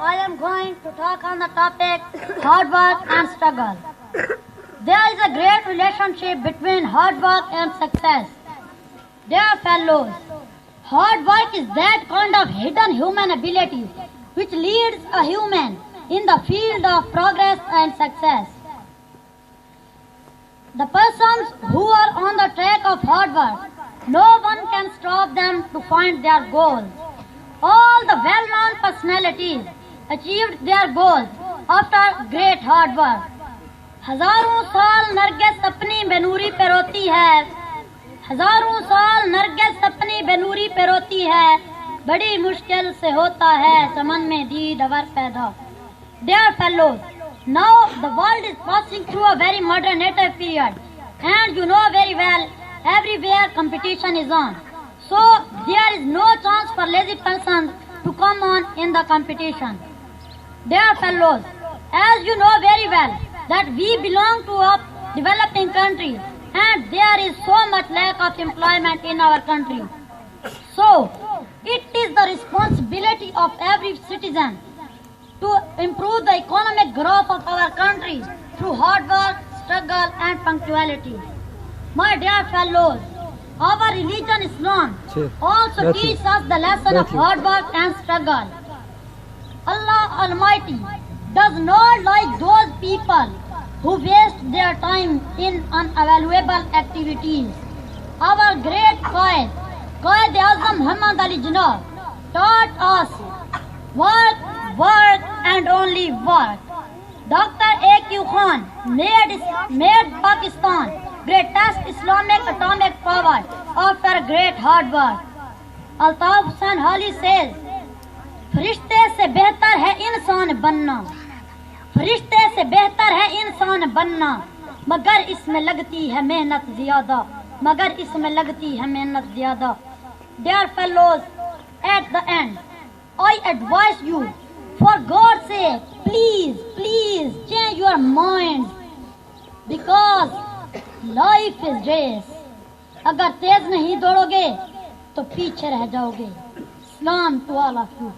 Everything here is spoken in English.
I am going to talk on the topic hard work and struggle. There is a great relationship between hard work and success. Dear fellows, hard work is that kind of hidden human ability which leads a human in the field of progress and success. The persons who are on the track of hard work, no one can stop them to find their goals. All the well-known personalities achieved their goals after great hard work. हजारों साल नरगिस अपनी बेनूरी पे रोती है, हजारों साल नरगिस अपनी बेनूरी पे रोती है, बड़ी मुश्किल से होता है चमन में दीदार पैदा. Dear fellows, now the world is passing through a very modernative period, and you know very well, everywhere competition is on. So there is no chance for lazy persons to come on in the competition. Dear fellows, as you know very well that we belong to a developing country and there is so much lack of employment in our country. So it is the responsibility of every citizen to improve the economic growth of our country through hard work, struggle and punctuality. My dear fellows, our religion Islam also teaches us the lesson of hard work and struggle. Allah Almighty does not like those people who waste their time in unavailable activities. Our great Qaid-e-Azam Muhammad Ali Jinnah taught us work, work and only work. Dr. A.Q. Khan made Pakistan greatest Islamic atomic power after great hard work. Altaf Hussain Hali says, फरिश्ते से बेहतर है इंसान बनना, फरिश्ते से बेहतर है इंसान बनना, मगर इसमें लगती है मेहनत ज़्यादा, मगर इसमें लगती है मेहनत ज़्यादा. Dear fellows, at the end, I advise you, for God's sake, please, please change your minds, because life is race. अगर तेज नहीं दौड़ोगे तो पीछे रह जाओगे. Salam to all of you.